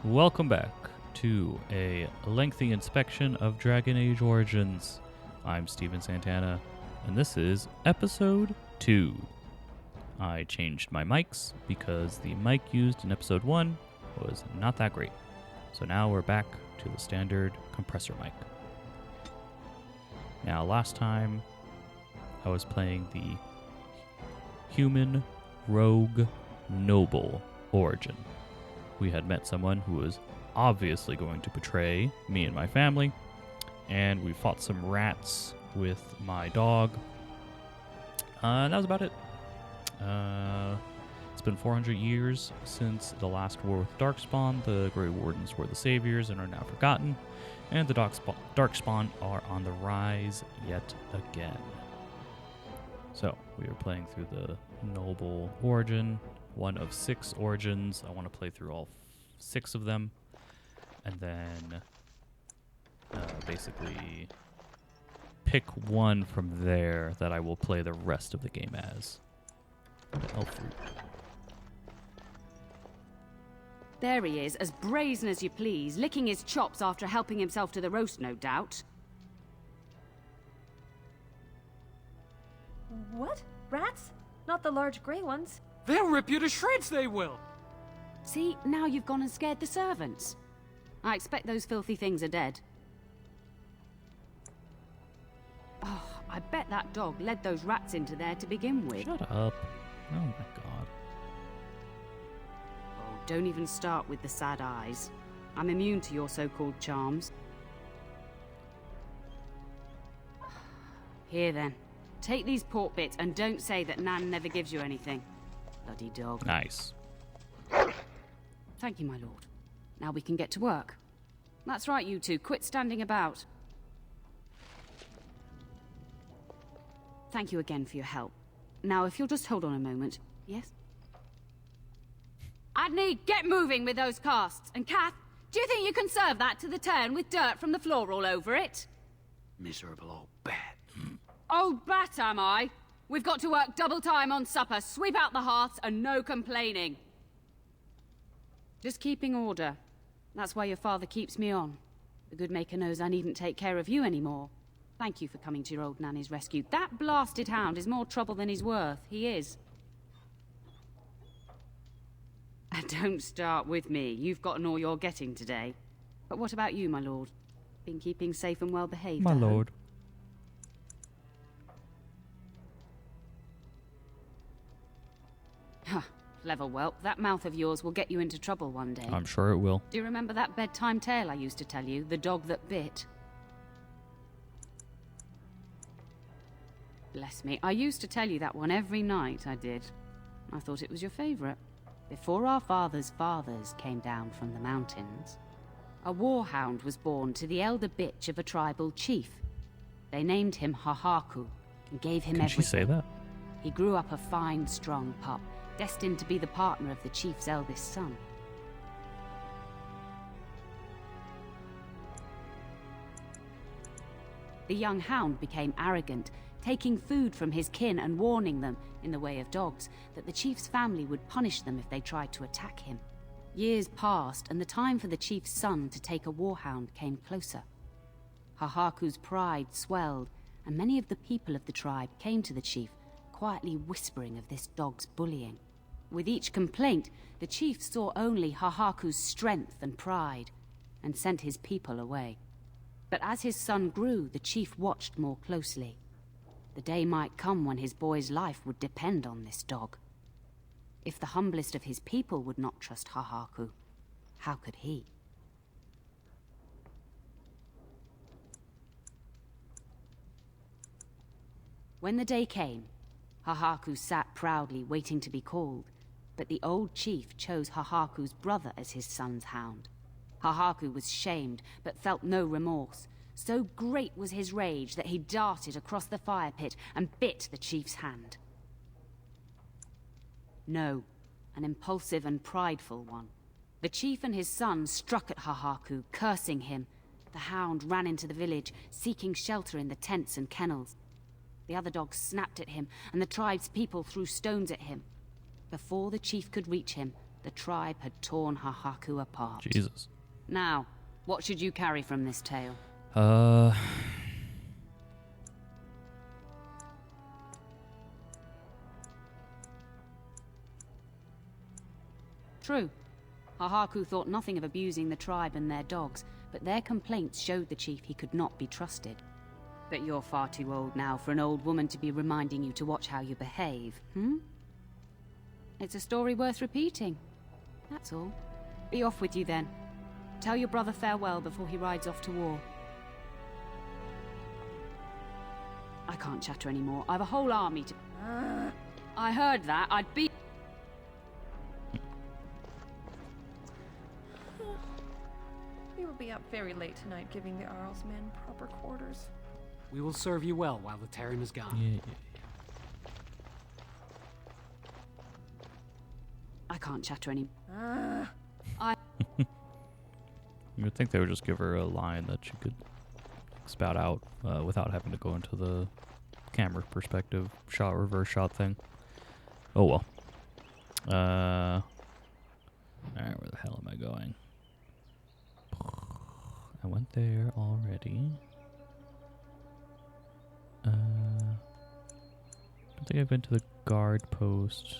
Welcome back to a lengthy inspection of Dragon Age Origins. I'm Steven Santana, and this is episode 2. I changed my mics because the mic used in episode 1 was not that great. So now we're back to the standard compressor mic. Now, last time I was playing the human rogue noble origin. We had met someone who was obviously going to betray me and my family, and we fought some rats with my dog. And that was about it. It's been 400 years since the last war with Darkspawn. The Grey Wardens were the saviors and are now forgotten, and the Darkspawn are on the rise yet again. So, we are playing through the Noble Origin, one of 6 origins. I want to play through all 6 of them, and then basically pick one from there that I will play the rest of the game as. Elf fruit. There he is, as brazen as you please, licking his chops after helping himself to the roast, no doubt. What? Rats? Not the large grey ones. They'll rip you to shreds, they will! See, now you've gone and scared the servants. I expect those filthy things are dead. Oh, I bet that dog led those rats into there to begin with. Shut up. Oh my god. Oh, don't even start with the sad eyes. I'm immune to your so-called charms. Here then. Take these pork bits and don't say that Nan never gives you anything. Bloody dog. Nice. Thank you, my lord. Now we can get to work. That's right, you two. Quit standing about. Thank you again for your help. Now, if you'll just hold on a moment. Yes? Adney, get moving with those casts. And Kath, do you think you can serve that to the turn with dirt from the floor all over it? Miserable old bat. Old bat, am I? We've got to work double time on supper, sweep out the hearths, and no complaining. Just keeping order. That's why your father keeps me on. The good maker knows I needn't take care of you anymore. Thank you for coming to your old nanny's rescue. That blasted hound is more trouble than he's worth. He is. Don't start with me. You've gotten all you're getting today. But what about you, my lord? Been keeping safe and well behaved? My lord. Huh. Clever whelp. That mouth of yours will get you into trouble one day. I'm sure it will. Do you remember that bedtime tale I used to tell you? The dog that bit? Bless me. I used to tell you that one every night, I did. I thought it was your favorite. Before our fathers' fathers came down from the mountains, a warhound was born to the elder bitch of a tribal chief. They named him Hahaku and gave him everything. Can she say that? He grew up a fine, strong pup, destined to be the partner of the chief's eldest son. The young hound became arrogant, taking food from his kin and warning them, in the way of dogs, that the chief's family would punish them if they tried to attack him. Years passed, and the time for the chief's son to take a warhound came closer. Hahaku's pride swelled, and many of the people of the tribe came to the chief, quietly whispering of this dog's bullying. With each complaint, the chief saw only Hahaku's strength and pride, and sent his people away. But as his son grew, the chief watched more closely. The day might come when his boy's life would depend on this dog. If the humblest of his people would not trust Hahaku, how could he? When the day came, Hahaku sat proudly waiting to be called, but the old chief chose Hahaku's brother as his son's hound. Hahaku was shamed, but felt no remorse. So great was his rage that he darted across the fire pit and bit the chief's hand. No, an impulsive and prideful one. The chief and his son struck at Hahaku, cursing him. The hound ran into the village, seeking shelter in the tents and kennels. The other dogs snapped at him, and the tribe's people threw stones at him. Before the chief could reach him, The tribe had torn Hahaku apart. Jesus. Now, what should you carry from this tale? True. Hahaku thought nothing of abusing the tribe and their dogs, but their complaints showed the chief he could not be trusted. But you're far too old now for an old woman to be reminding you to watch how you behave, hmm? It's a story worth repeating. That's all. Be off with you then. Tell your brother farewell before he rides off to war. I can't chatter anymore. I've a whole army to... I heard that. I'd be... We will be up very late tonight giving the Arl's men proper quarters. We will serve you well while the Terran is gone. Yeah. I can't chatter anymore. You would think they would just give her a line that she could spout out without having to go into the camera perspective shot, reverse shot thing. Oh well. Alright, where the hell am I going? I went there already. I don't think I've been to the guard post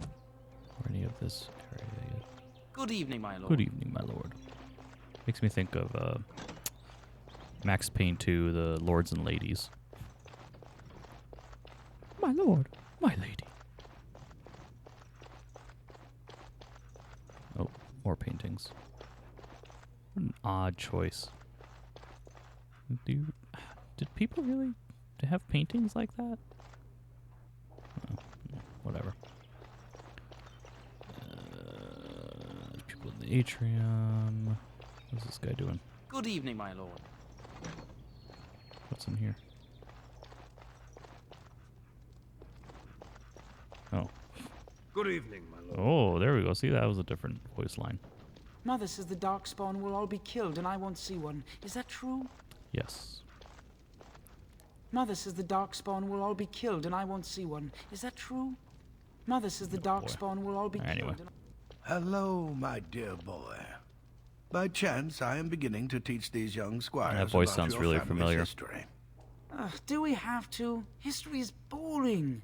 or any of this area yet. Good evening, my lord. Good evening, my lord. Makes me think of Max Payne 2, the Lords and Ladies. My lord, my lady. Oh, more paintings. What an odd choice. Did people really have paintings like that? Oh, whatever. People in the atrium. What's this guy doing? Good evening, my lord. What's in here? Oh. Good evening, my lord. Oh, there we go. See, that was a different voice line. Mother says the Darkspawn will all be killed and I won't see one. Is that true? Yes. Mother says the Darkspawn will all be killed and I won't see one. Is that true? Mother says the Darkspawn will all be Anyway. killed. Hello, my dear boy. By chance, I am beginning to teach these young squires That voice about sounds your really family's familiar. history. Do we have to? History is boring.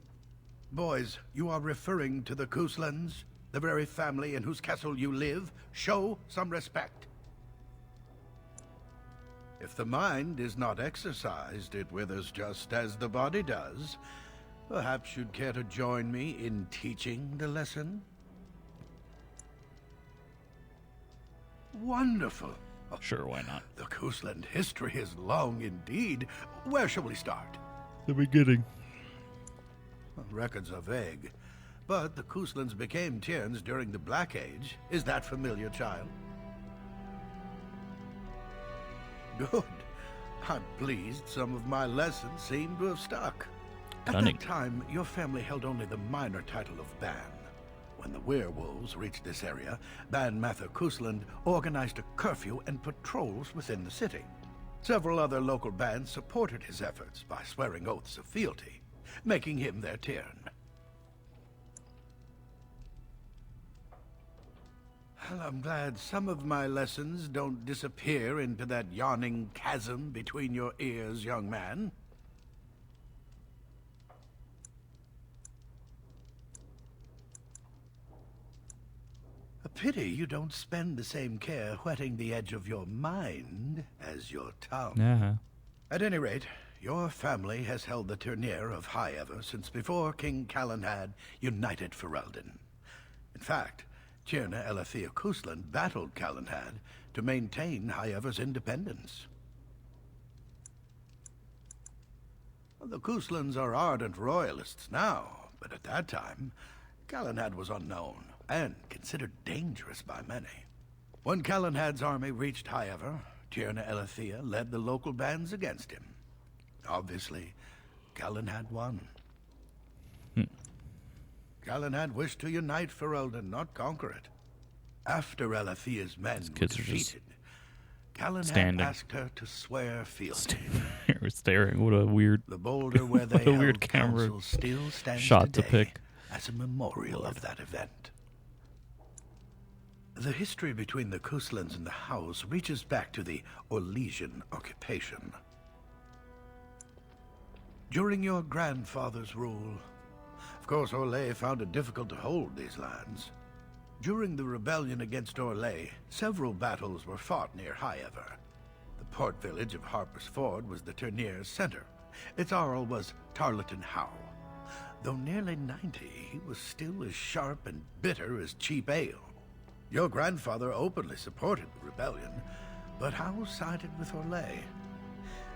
Boys, you are referring to the Kuslands, the very family in whose castle you live. Show some respect. If the mind is not exercised, it withers just as the body does. Perhaps you'd care to join me in teaching the lesson? Wonderful. Sure, why not? The Kusland history is long indeed. Where shall we start? The beginning. Records are vague, but the Kuslands became Tierns during the Black Age. Is that familiar, child? Good. I'm pleased some of my lessons seem to have stuck. Cunning. At that time, your family held only the minor title of Ban. When the werewolves reached this area, Ban Mather Kusland organized a curfew and patrols within the city. Several other local bands supported his efforts by swearing oaths of fealty, making him their Tiern. Well, I'm glad some of my lessons don't disappear into that yawning chasm between your ears, young man. A pity you don't spend the same care whetting the edge of your mind as your tongue. Yeah. At any rate, your family has held the Ternier of High Ever since before King Calenhad united Ferelden. In fact, Tierna Elethea Kusland battled Calenhad to maintain High Ever's independence. The Kuslands are ardent royalists now, but at that time, Calenhad was unknown and considered dangerous by many. When Calenhad's army reached High Ever, Tierna Elethea led the local bands against him. Obviously, Calenhad won. Calenhad wished to unite Ferelden, not conquer it. After Elethea's men were kids are just defeated, Calenhad standing. asked her to swear fealty. We're staring. What a weird The boulder where they What a held weird camera council still stands shot to today pick. as a memorial of that event. The history between the Kuslans and the house reaches back to the Orlesian occupation. During your grandfather's rule, of course, Orlais found it difficult to hold these lands. During the rebellion against Orlais, several battles were fought near Highever. The port village of Harper's Ford was the tournier's center. Its Arl was Tarleton Howe. Though nearly 90, he was still as sharp and bitter as cheap ale. Your grandfather openly supported the rebellion, but Howe sided with Orlais.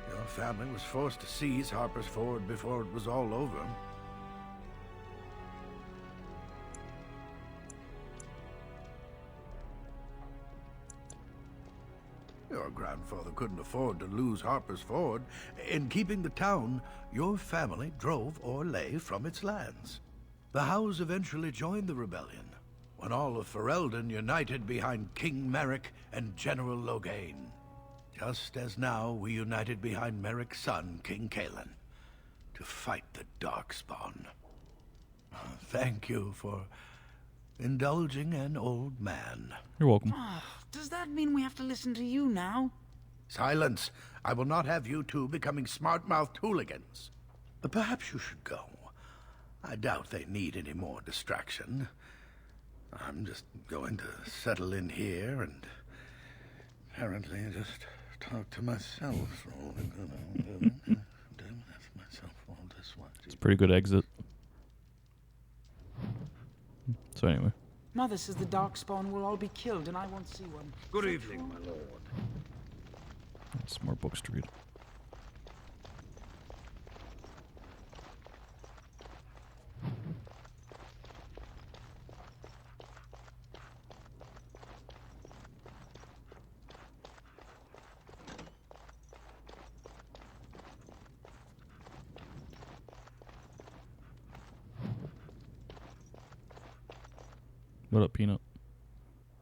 Your family was forced to seize Harper's Ford before it was all over. Your grandfather couldn't afford to lose Harper's Ford. In keeping the town, your family drove Orlais from its lands. The Howes eventually joined the rebellion, when all of Ferelden united behind King Merrick and General Logain. Just as now we united behind Merrick's son, King Cailan, to fight the Darkspawn. Thank you for indulging an old man. You're welcome. Does that mean we have to listen to you now? Silence! I will not have you two becoming smart-mouthed hooligans. But perhaps you should go. I doubt they need any more distraction. I'm just going to settle in here and apparently just talk to myself. It's a pretty good exit. So anyway. Mother says the Darkspawn will all be killed and I won't see one. Good evening, my lord. Some more books to read. What up, Peanut?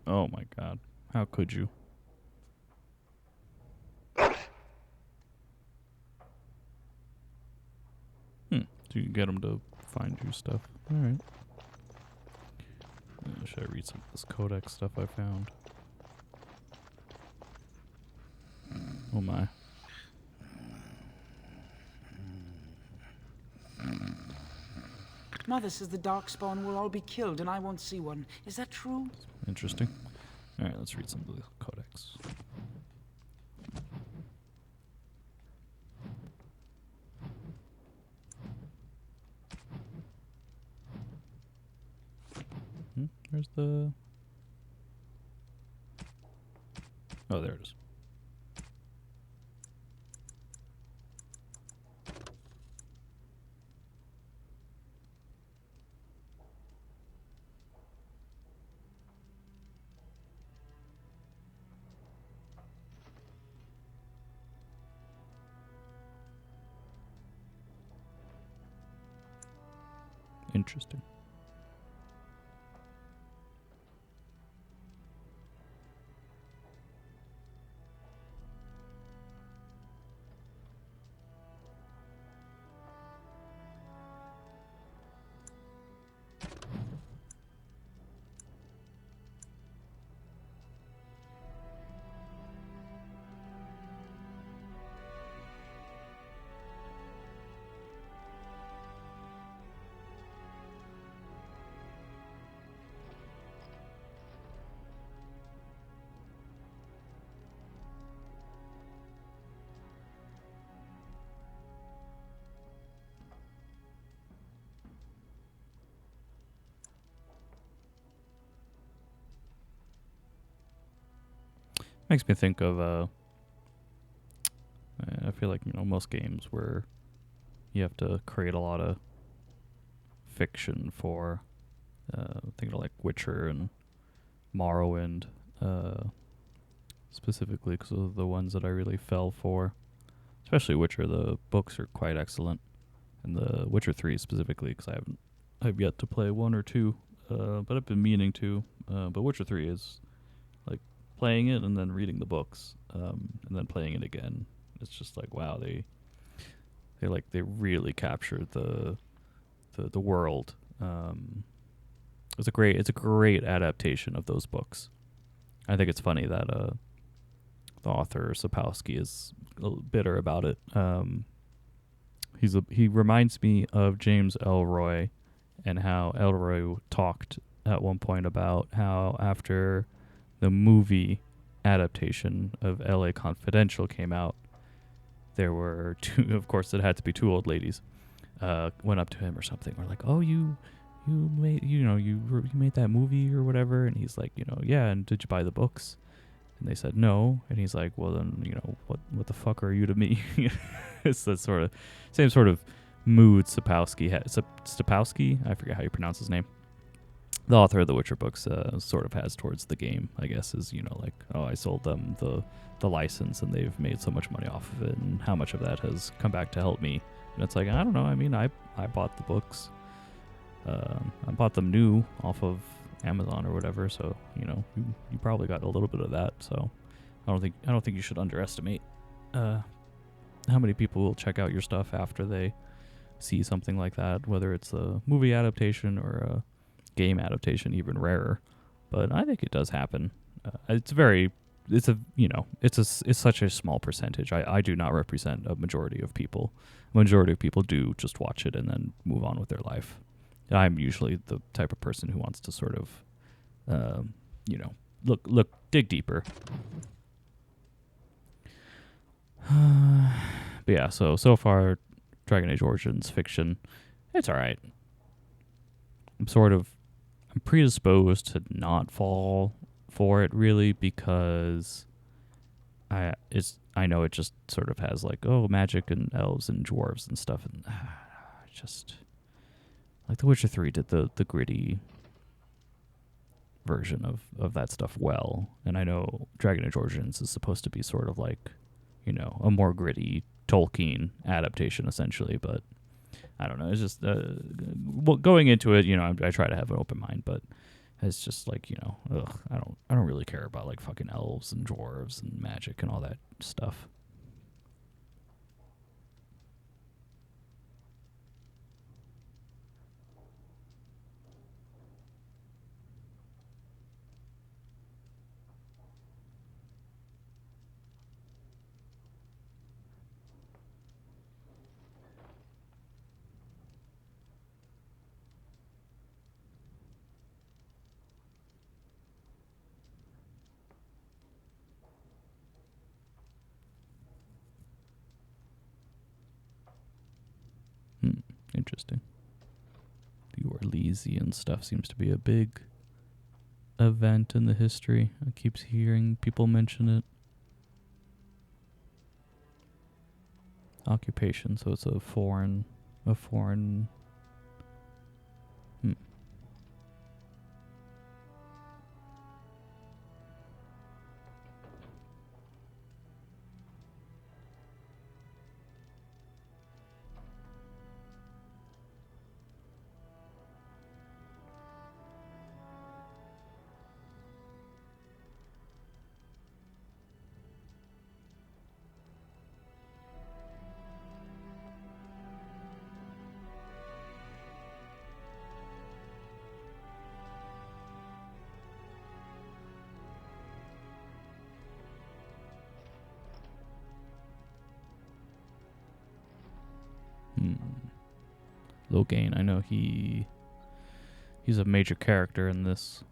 Oh my god. How could you? So you can get him to find you stuff. Alright. Should I read some of this codex stuff I found? Oh my. Mother says the Darkspawn will all be killed and I won't see one. Is that true? Interesting. Alright, let's read some of the codex. Where's the... Oh, there it is. Interesting. Makes me think of, I feel like, most games where you have to create a lot of fiction for, thinking of like Witcher and Morrowind, specifically because of the ones that I really fell for. Especially Witcher, the books are quite excellent. And the Witcher 3 specifically, because I've yet to play 1 or 2, but I've been meaning to. But Witcher 3 is like playing it and then reading the books, and then playing it again. It's just like, wow, they really captured the world. It's a great adaptation of those books. I think it's funny that the author Sapowski is a little bitter about it. He reminds me of James Elroy, and how Elroy talked at one point about how after the movie adaptation of L.A. Confidential came out, there were two, of course, it had to be two old ladies, went up to him or something. Were like, "Oh, you made, you made that movie or whatever," and he's like, "Yeah, and did you buy the books?" And they said no, and he's like, "Well, then, what the fuck are you to me?" It's that sort of same sort of mood Sapowski had. Sapowski, I forget how you pronounce his name. The author of the Witcher books sort of has towards the game, I guess, is like, oh, I sold them the license and they've made so much money off of it, and how much of that has come back to help me. And it's like, I don't know. I mean, I bought the books. I bought them new off of Amazon or whatever, so you probably got a little bit of that. So I don't think you should underestimate how many people will check out your stuff after they see something like that, whether it's a movie adaptation or a game adaptation, even rarer. But I think it does happen. It's such a small percentage. I do not represent a majority of people. A majority of people do just watch it and then move on with their life. I'm usually the type of person who wants to sort of, dig deeper. But yeah, so far, Dragon Age Origins fiction, it's all right. I'm predisposed to not fall for it really, because I know it just sort of has like, oh, magic and elves and dwarves and stuff, and just like The Witcher 3 did the gritty version of that stuff well, and I know Dragon Age Origins is supposed to be sort of like, a more gritty Tolkien adaptation essentially, but I don't know. It's just going into it, I try to have an open mind, but it's just like, I don't really care about like fucking elves and dwarves and magic and all that stuff. Interesting. The Orlesian stuff seems to be a big event in the history. I keep hearing people mention it. Occupation, so it's a foreign. Logain, I know he's a major character in this.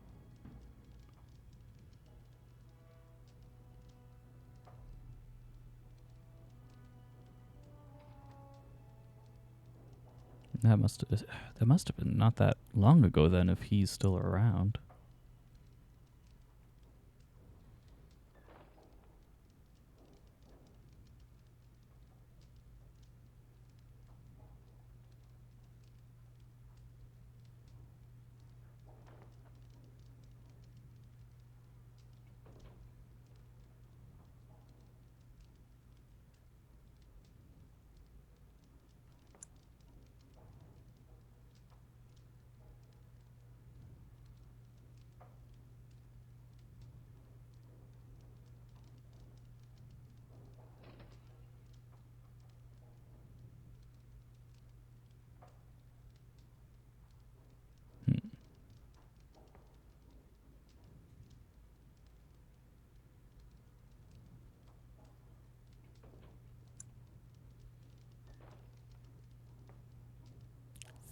That must have been not that long ago then, if he's still around.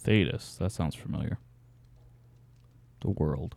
Thetis. That sounds familiar. The world.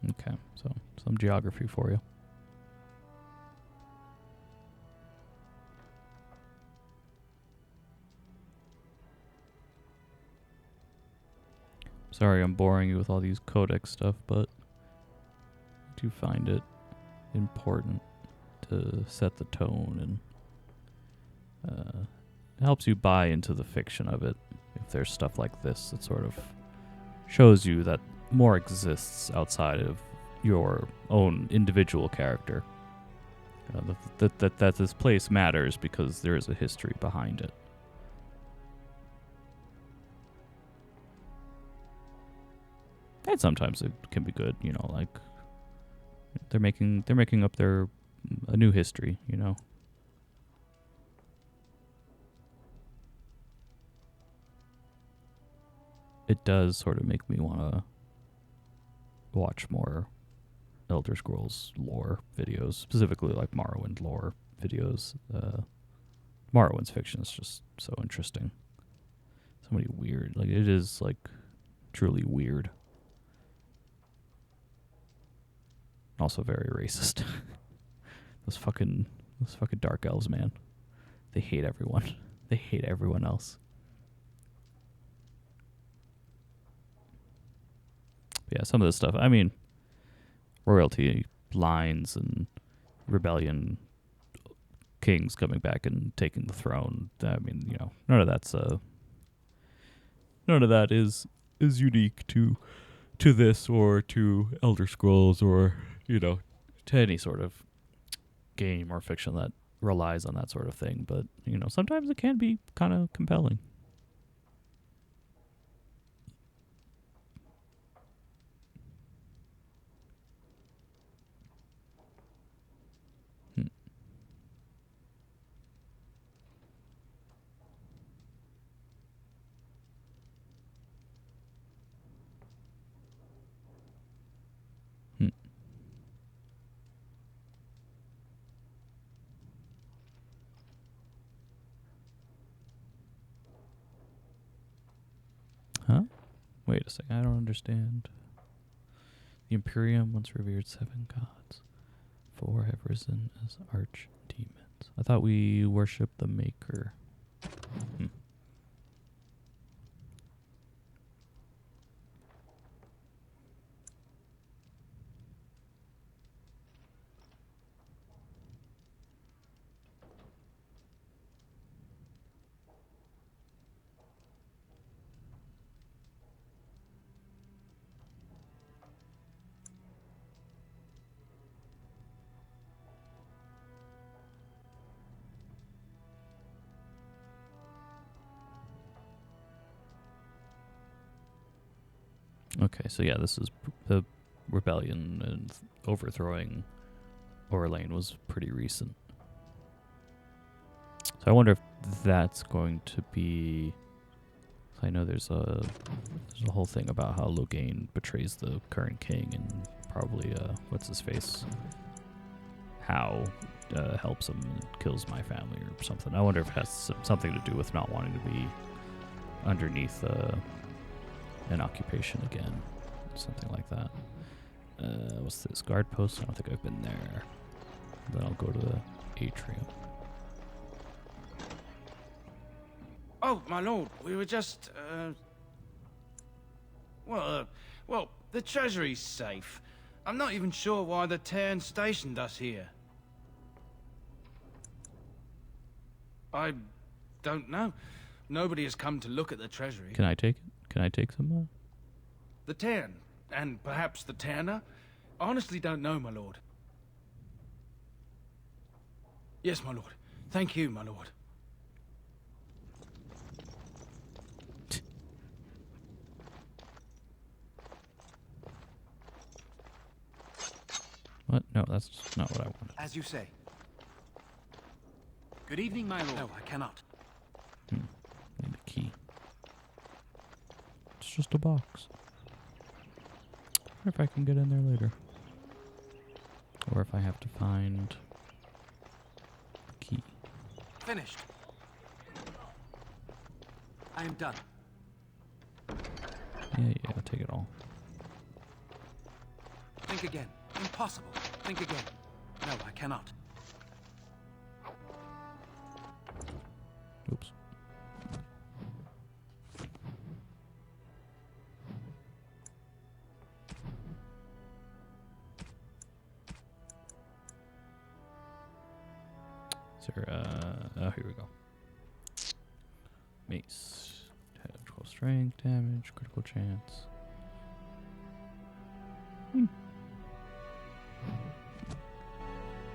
Okay, so some geography for you. Sorry I'm boring you with all these codex stuff, but I do find it important to set the tone, and it helps you buy into the fiction of it. If there's stuff like this that sort of shows you that more exists outside of your own individual character. That this place matters because there is a history behind it. And sometimes it can be good, you know, like they're making up a new history, you know. It does sort of make me want to watch more Elder Scrolls lore videos, specifically like Morrowind lore videos. Morrowind's fiction is just so interesting. So many weird, like it is like truly weird. Also very racist. Those fucking dark elves, man. They hate everyone. They hate everyone else. But yeah, some of this stuff, I mean, royalty lines and rebellion kings coming back and taking the throne. I mean, you know, none of that is unique to this or to Elder Scrolls or, you know, to any sort of game or fiction that relies on that sort of thing. But, you know, sometimes it can be kind of compelling. Huh? Wait a second, I don't understand. The Imperium once revered 7 gods. 4 have risen as archdemons. I thought we worshipped the Maker. Okay, so yeah, this is the rebellion and overthrowing Orlane was pretty recent. So I wonder if that's going to be... I know there's a whole thing about how Loghain betrays the current king and probably, what's his face? How helps him and kills my family or something. I wonder if it has something to do with not wanting to be underneath an occupation again. Something like that. What's this? Guard post? I don't think I've been there. Then I'll go to the atrium. Oh, my lord, we were just, well, the treasury's safe. I'm not even sure why the Terran stationed us here. I don't know. Nobody has come to look at the treasury. Can I take it? Can I take some? The Terran, and perhaps the Tanner? Honestly don't know, my lord. Yes, my lord. Thank you, my lord. What? No, that's not what I wanted. As you say. Good evening, my lord. No, I cannot. Need a key. It's just a box. I wonder if I can get in there later. Or if I have to find the key. Finished. I am done. Yeah, I'll take it all. Think again. Impossible. Think again. No, I cannot. Oops. Is there, oh, here we go. Mace. 12 strength, damage, critical chance.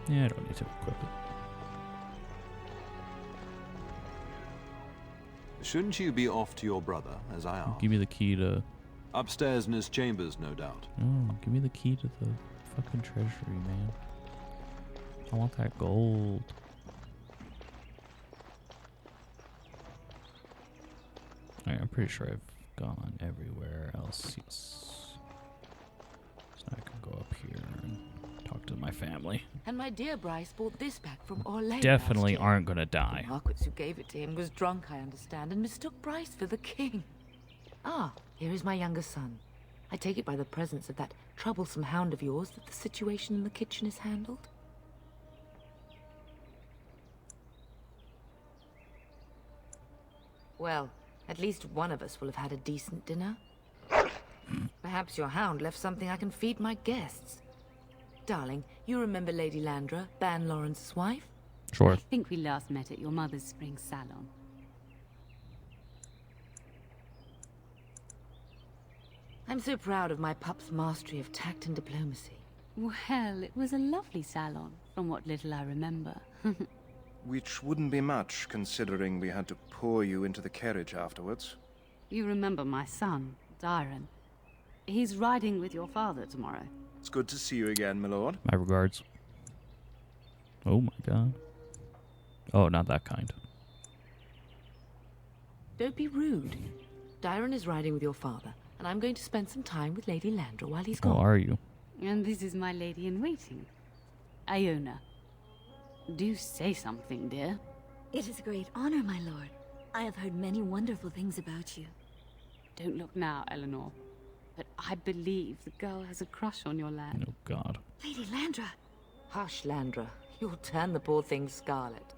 Yeah, I don't need to equip it. Shouldn't you be off to your brother, as I asked? Give me the key to... Upstairs in his chambers, no doubt. No, give me the key to the fucking treasury, man. I want that gold. Alright, I'm pretty sure I've gone everywhere else. Yes. So now I can go up here and talk to my family. And my dear Bryce brought this back from Orlando. Definitely last year. aren't gonna die. The Marquis who gave it to him was drunk, I understand, and mistook Bryce for the king. Ah, here is my younger son. I take it by the presence of that troublesome hound of yours that the situation in the kitchen is handled. Well, at least one of us will have had a decent dinner. Perhaps your hound left something I can feed my guests. Darling, you remember Lady Landra, Ban Lawrence's wife? Sure. I think we last met at your mother's spring salon. I'm so proud of my pup's mastery of tact and diplomacy. Well, it was a lovely salon, from what little I remember. Which wouldn't be much, considering we had to pour you into the carriage afterwards. You remember my son, Dyron. He's riding with your father tomorrow. It's good to see you again, my lord. My regards. Oh my god. Oh, not that kind. Don't be rude. Dyron is riding with your father, and I'm going to spend some time with Lady Landra while he's How gone. are you? And this is my lady in waiting, Iona. Do say something, dear. It is a great honor, my lord. I have heard many wonderful things about you. Don't look now, Eleanor. But I believe the girl has a crush on your lad. Oh god. Lady Landra! Hush, Landra. You'll turn the poor thing scarlet.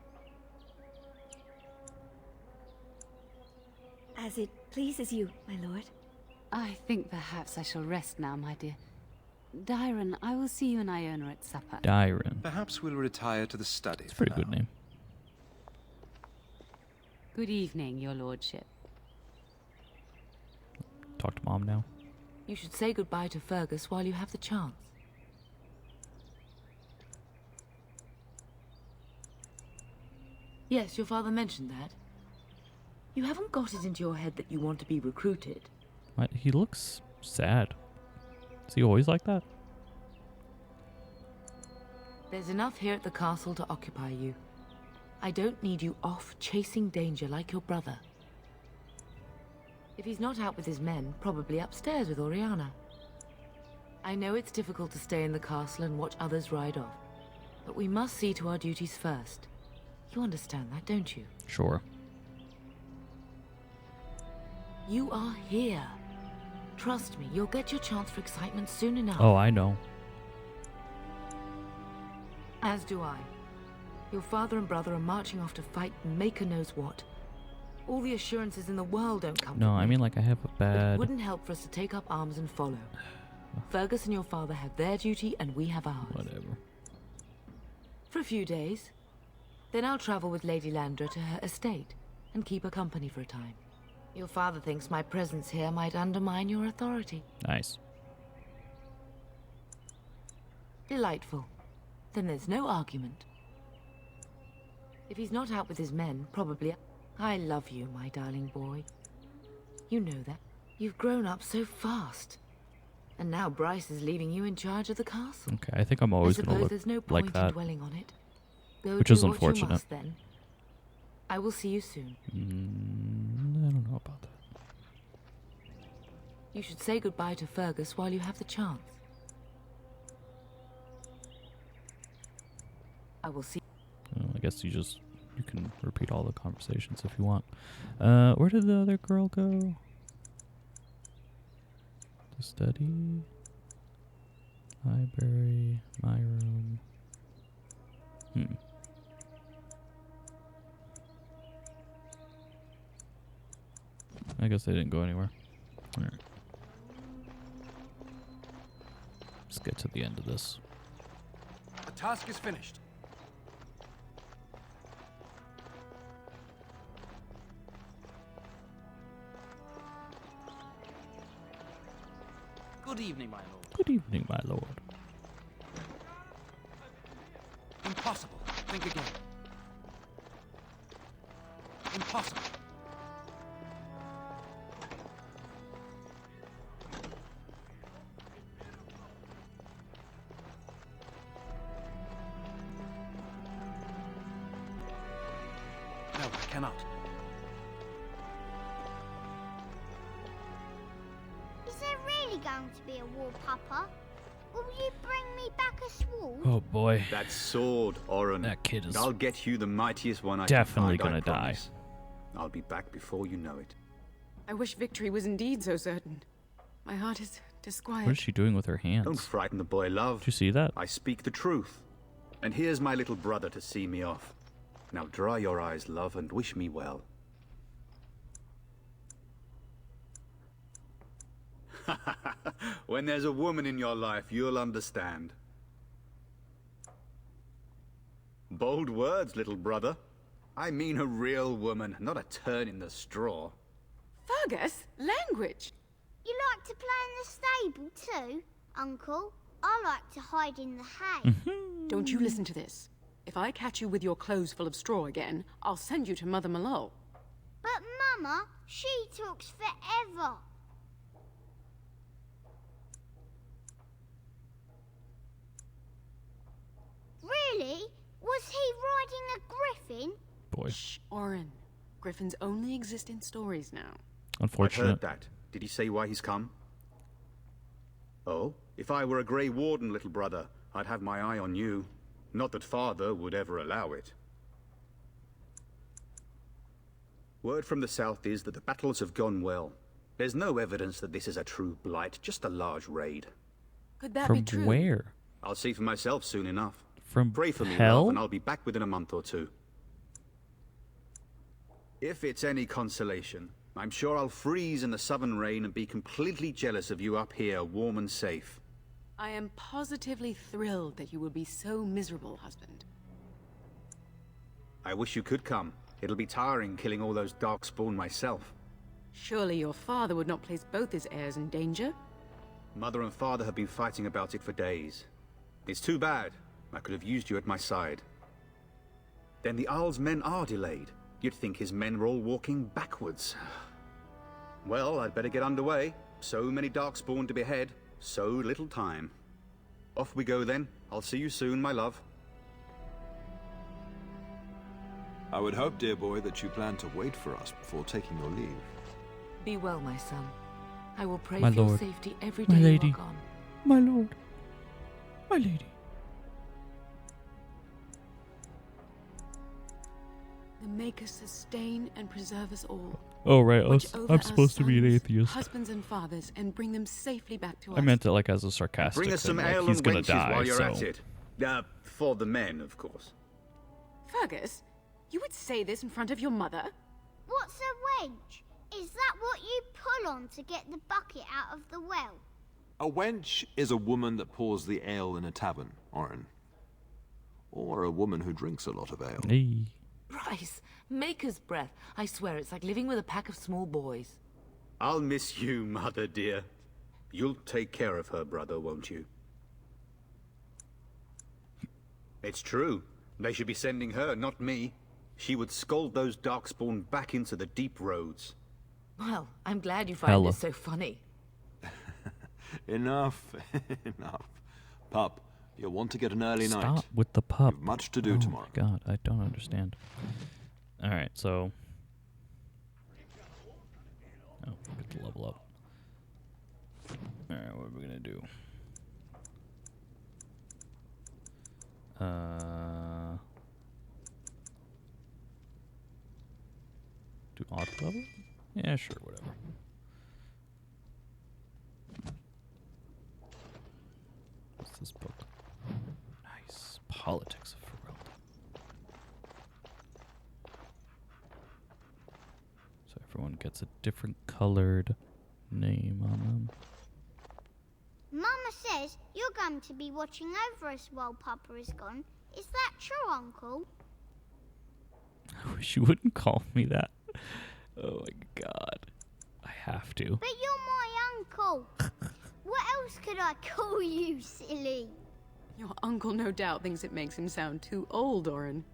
As it pleases you, my lord. I think perhaps I shall rest now, my dear. Dyron, I will see you and Iona at supper. Dyron. Perhaps we'll retire to the study. It's a pretty good name. Good evening, your lordship. Talk to mom now. You should say goodbye to Fergus while you have the chance. Yes, your father mentioned that. You haven't got it into your head that you want to be recruited. What? He looks sad. Is he always like that? There's enough here at the castle to occupy you. I don't need you off chasing danger like your brother. If he's not out with his men, probably upstairs with Oriana. I know it's difficult to stay in the castle and watch others ride off, but we must see to our duties first. You understand that, don't you? Sure. You are here. Trust me, you'll get your chance for excitement soon enough. Oh, I know. As do I. Your father and brother are marching off to fight Maker knows what. All the assurances in the world don't come No, from I me. mean like I have a It bad... wouldn't help for us to take up arms and follow. Fergus and your father have their duty and we have ours. Whatever. For a few days. Then I'll travel with Lady Landra to her estate and keep her company for a time. Your father thinks my presence here might undermine your authority. Nice. Delightful. Then there's no argument. If he's not out with his men, probably... I love you, my darling boy. You know that. You've grown up so fast. And now Bryce is leaving you in charge of the castle. Okay, I think I'm always going to look there's no like point that. in dwelling on it. Go Which do is what you unfortunate. must, then. I will see you soon. I don't know about that. You should say goodbye to Fergus while you have the chance. I will see. I guess you can repeat all the conversations if you want. Where did the other girl go? The study, library, my room. I guess they didn't go anywhere. All right. Let's get to the end of this. The task is finished. Good evening, my lord. Good evening, my lord. Impossible. Think again. Impossible. No, I cannot. Is there really going to be a war, Papa? Will you bring me back a sword? Oh boy. That sword, Oren. That kid is I'll get you the mightiest one I definitely can find, gonna I die. promise. I'll be back before you know it. I wish victory was indeed so certain. My heart is disquiet. What is she doing with her hands? Don't frighten the boy, love. Did you see that? I speak the truth. And here's my little brother to see me off. Now dry your eyes, love, and wish me well. When there's a woman in your life, you'll understand. Bold words, little brother. I mean a real woman, not a turn in the straw. Fergus, language. You like to play in the stable too, Uncle? I like to hide in the hay. Don't you listen to this. If I catch you with your clothes full of straw again, I'll send you to Mother Malone. But Mama, she talks forever. Really? Was he riding a griffin? Boy. Shh, Oren. Griffins only exist in stories now. Unfortunate. I've heard that. Did he say why he's come? Oh, if I were a Grey Warden, little brother, I'd have my eye on you. Not that Father would ever allow it. Word from the south is that the battles have gone well. There's no evidence that this is a true blight, just a large raid. Could that From be true? where? I'll see for myself soon enough. From Pray for me, hell? love, and I'll be back within a month or two. If it's any consolation, I'm sure I'll freeze in the southern rain and be completely jealous of you up here, warm and safe. I am positively thrilled that you will be so miserable, husband. I wish you could come. It'll be tiring killing all those darkspawn myself. Surely your father would not place both his heirs in danger? Mother and father have been fighting about it for days. It's too bad. I could have used you at my side. Then the Arl's men are delayed. You'd think his men were all walking backwards. Well, I'd better get underway. So many darkspawn to behead, so little time. Off we go then. I'll see you soon, my love. I would hope, dear boy, that you plan to wait for us before taking your leave. Be well, my son. I will pray My for your lord. safety every My day lady. you are gone. My lord. My lady. The Maker sustain and preserve us all. Oh, right. Watch us- over I'm our supposed to be an sons, atheist. Husbands and fathers, and bring them safely back to us. I meant it like as a sarcastic Bring us thing, some like ale he's and gonna wenches die, while you're so... at it. For the men, of course. Fergus, you would say this in front of your mother? What's a wench? Is that what you pull on to get the bucket out of the well? A wench is a woman that pours the ale in a tavern, Oren. Or a woman who drinks a lot of ale. Hey. Bryce, Maker's breath. I swear it's like living with a pack of small boys. I'll miss you, mother dear. You'll take care of her, brother, won't you? It's true. They should be sending her, not me. she would scold those darkspawn back into the deep roads. Well, I'm glad you find Hella. this so funny. Enough. Enough. Pup, you'll want to get an early night. Stop with the pup. You've much to do tomorrow. Oh my god, I don't understand. Alright, so... Oh, we get to level up. Alright, what are we gonna do? Do auto level? Yeah, sure, whatever. What's this book? Nice. Politics of the World. So everyone gets a different colored name on them. Mama says you're going to be watching over us while Papa is gone. Is that true, Uncle? I wish you wouldn't call me that. Oh my god. I have to. But you're my uncle. What else could I call you, silly? Your uncle no doubt thinks it makes him sound too old, Orin.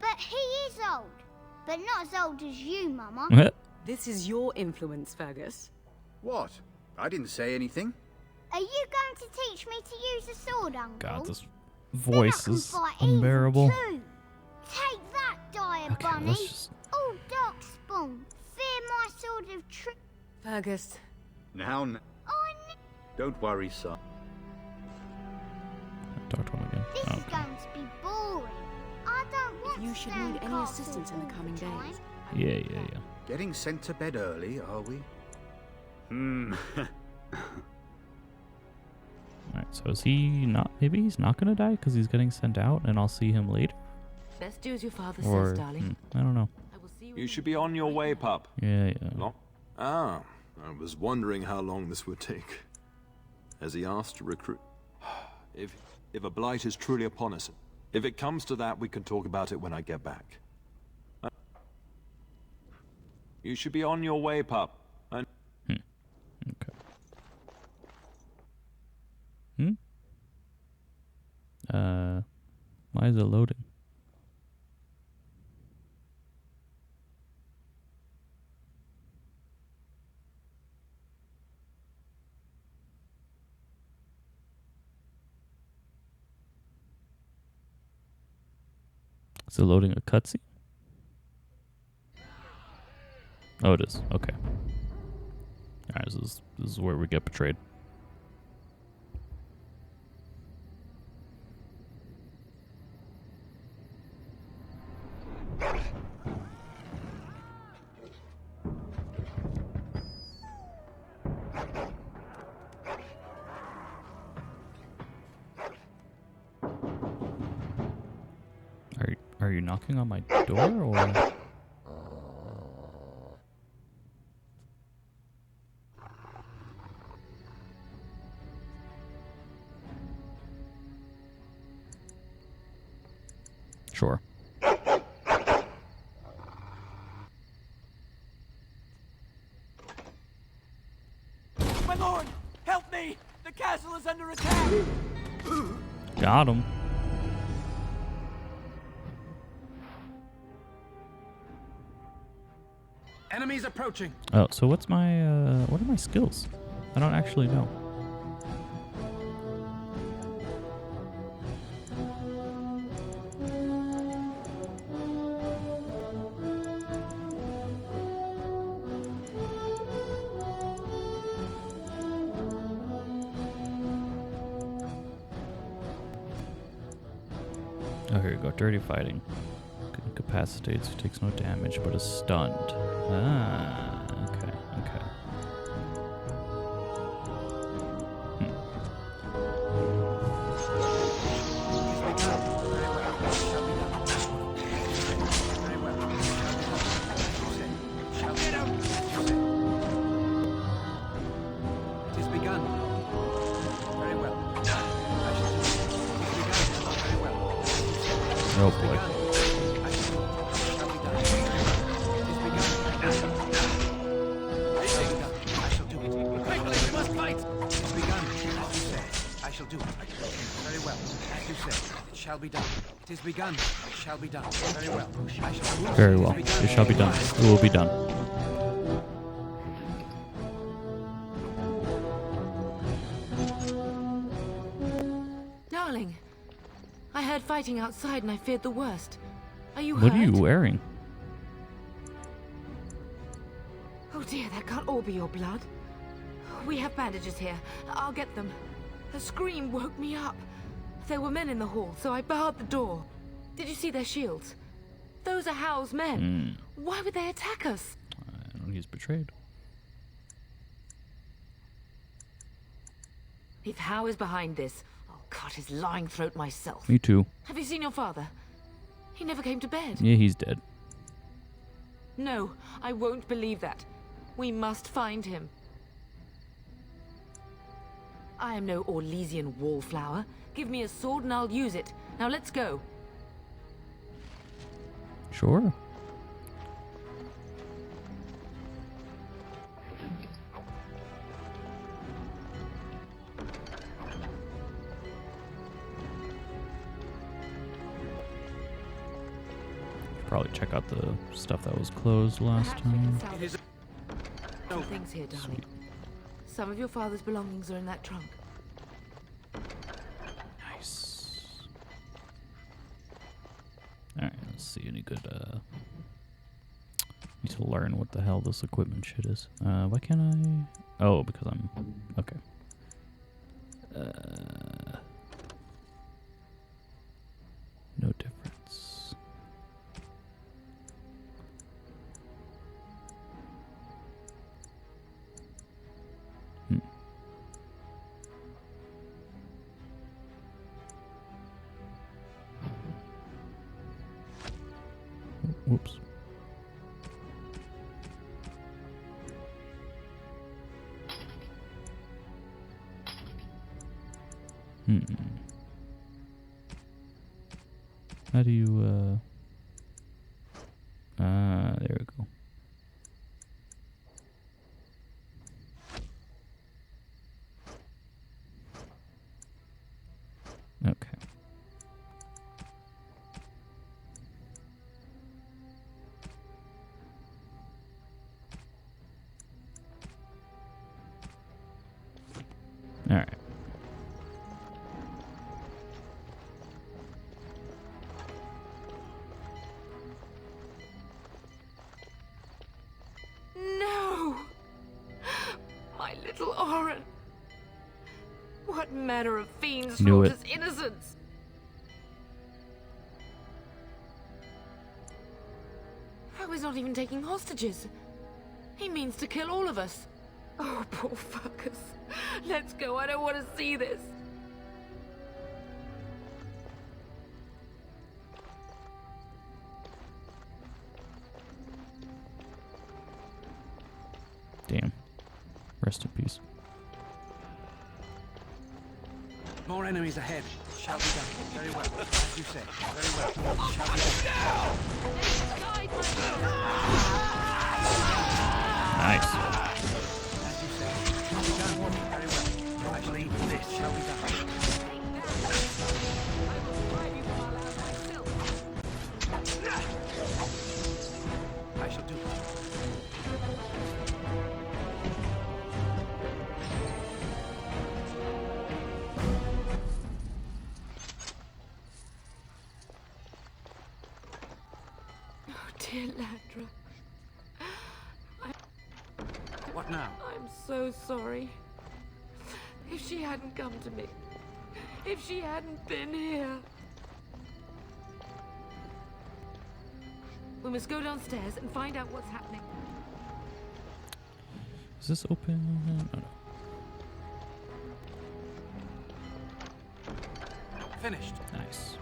But he is old. But not as old as you, Mama. This is your influence, Fergus. What? I didn't say anything. Are you going to teach me to use a sword, Uncle? God, this voice is unbearable. Take that, dire Okay, bunny. let's just... Oh, Darkspawn, fear my sword of truth. Fergus. Now, don't worry, son. Talk to him again. This Oh. is going to be boring. I don't want You to should stay in need any castle assistance in the all coming time. days. Yeah. Getting sent to bed early, are we? Alright, so is he not... Maybe he's not gonna die because he's getting sent out and I'll see him later? Best do as your father Or... says, darling. I don't know. I will see You should be on your way, pup. Yeah. No? Ah, I was wondering how long this would take. Has he asked to recruit? If a blight is truly upon us, if it comes to that, we can talk about it when I get back. You should be on your way, pup. Okay. Why is it loading? Is it loading a cutscene? Oh, it is. Okay. Alright, this is where we get betrayed. Are you knocking on my door or? Sure. My lord, help me! The castle is under attack! Got him. Enemies approaching. Oh, so what are my skills? I don't actually know. Oh, here you go. Dirty fighting. Incapacitates, who takes no damage but is stunned. Ah, okay. It is begun. Very well. Oh boy. shall do it. Very well. As you say, it shall be done. It is begun. It shall be done. Very well. I shall move. Very well. It shall be done. It will be done. Darling, I heard fighting outside and I feared the worst. Are you What hurt? are you wearing? Oh dear, that can't all be your blood. We have bandages here. I'll get them. A scream woke me up. There were men in the hall, so I barred the door. Did you see their shields? Those are Howl's men. Why would they attack us? I don't know, he's betrayed. If Howe is behind this, I'll cut his lying throat myself. Me too. Have you seen your father? He never came to bed. Yeah, he's dead. No, I won't believe that. We must find him. I am no Orlesian wallflower. Give me a sword and I'll use it. Now let's go. Sure. Probably check out the stuff that was closed last time. Two things here, darling. Some of your father's belongings are in that trunk. Nice. Alright, let's see. Any good, need to learn what the hell this equipment shit is. Why can't I? Oh, because I'm... Okay. No difference. Whoops. How do you, there we go. Okay. All right. No! My little Oren! What manner of fiends Knew slaughters innocents? Oh, he's not even taking hostages. He means to kill all of us. Oh, poor fuckers. Let's go, I don't want to see this. Damn. Rest in peace. More enemies ahead. Shall be done. Very well. As you say. Very well. Shall be done. Nice. As you say. Shall be done. Very well. I shall eat this. Shall be done. I shall do it. Dear Landra. What now? I'm so sorry. If she hadn't come to me. If she hadn't been here. We must go downstairs and find out what's happening. Is this open? No, no. Finished. Nice.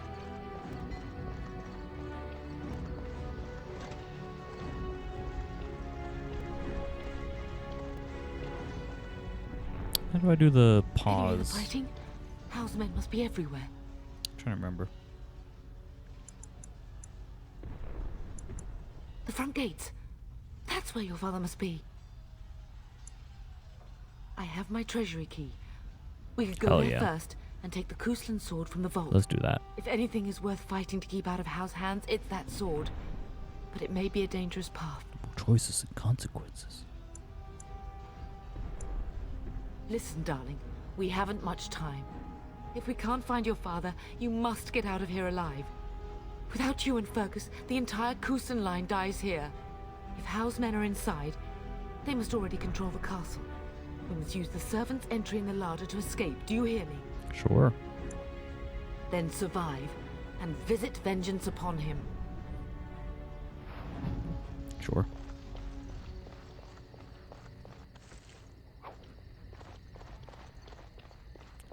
How do I do the Any other pause? fighting? Howl's men must be everywhere. I'm trying to remember. The front gates. That's where your father must be. I have my treasury key. We could go Hell there yeah. first, and take the Kuslan sword from the vault. Let's do that. If anything is worth fighting to keep out of House hands, it's that sword. But it may be a dangerous path. Choices and consequences. Listen, darling, we haven't much time. If we can't find your father, you must get out of here alive. Without you and Fergus, the entire Kuslan line dies here. If Howe's men are inside, they must already control the castle. We must use the servant's entry in the larder to escape. Do you hear me? Sure. Then survive and visit vengeance upon him. Sure.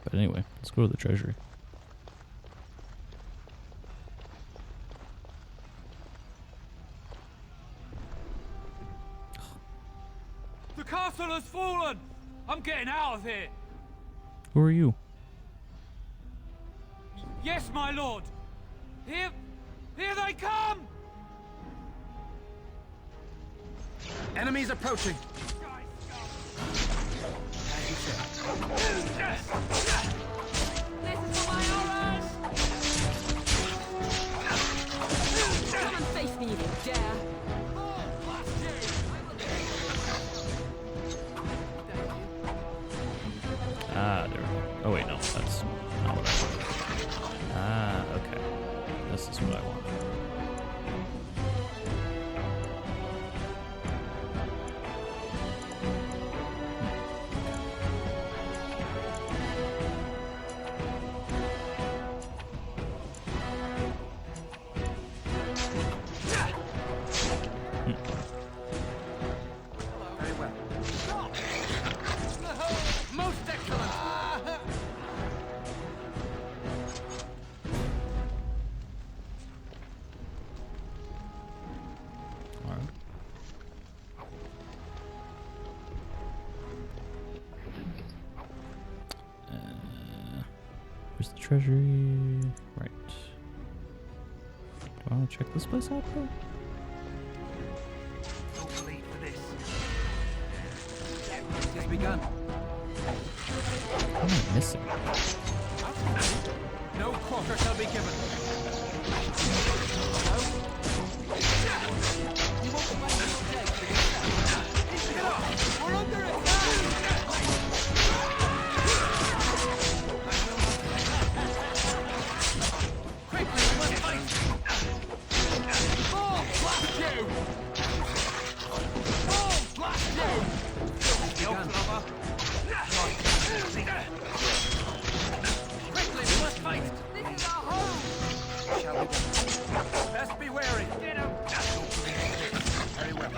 But anyway, let's go to the treasury. The castle has fallen! I'm getting out of here! Who are you? Yes, my lord! Here they come! Enemies approaching! This is for my horrors! Come and face me if you dare! Ah, there we go. Oh wait, no, that's not what I wanted. Ah, okay. This is what I wanted. Very well. Most excellent! Alright. Where's the treasury? Right. Do I want to check this place out though? Don't bleed for this. It has begun. What am I missing? No quarter shall be given. You won't find me dead for yourself. Get off! We're under attack! Quickly, we must fight! Ball blast you! Ball blast you! No clever. Quickly, we must fight! This is our home! Shall we go? Best be wary. Get him! Very well.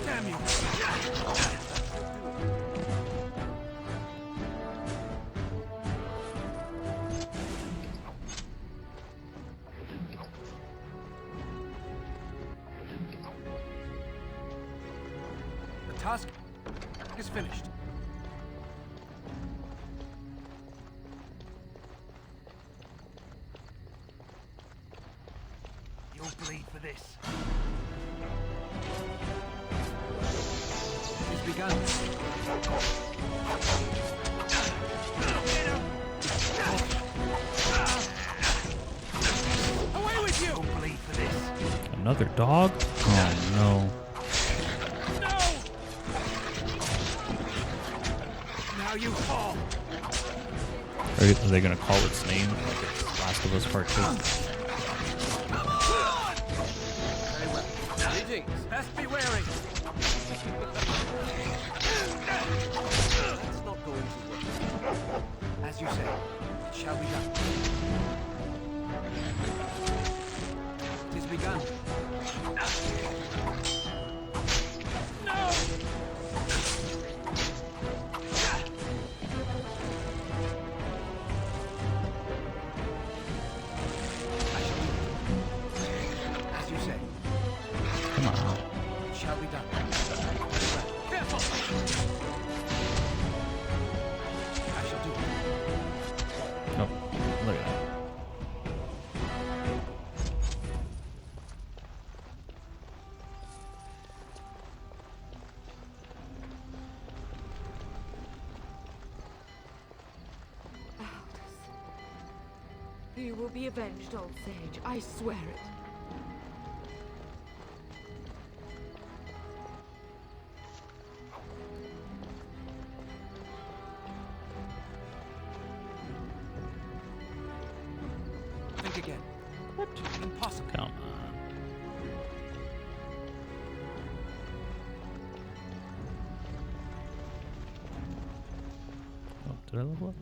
Damn you! The task is finished. You'll bleed for this. It's begun. Away with you! You'll bleed for this. Another dog? Oh no. Now you fall. Are they gonna call its name like it's Last of Us Part 2? Very well. Greetings. Best be wary. Let's not go into work. As you say, it shall be done. It is begun. As you say. Come on. It shall be done. Careful! I shall do it. Oh, look at that. You will be avenged, old sage. I swear it. Think again. What? Impossible. Come on. Oh, did I level up?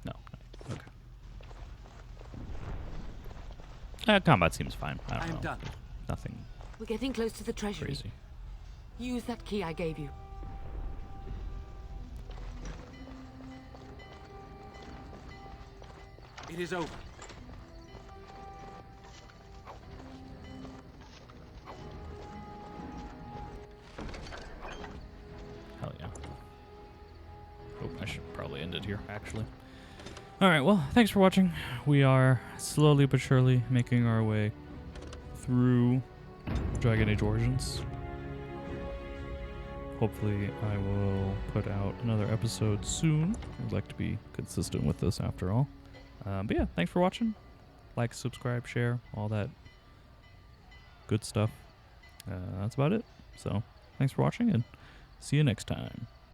No. Okay. Combat seems fine. I don't know. done. Nothing We're getting close to the treasury. crazy. Use that key I gave you. It is over. Hell yeah. Oh, I should probably end it here, actually. Alright, well, thanks for watching. We are slowly but surely making our way through Dragon Age Origins. Hopefully I will put out another episode soon. I'd like to be consistent with this after all. But yeah, thanks for watching. Like, subscribe, share, all that good stuff. That's about it. So, thanks for watching, and see you next time.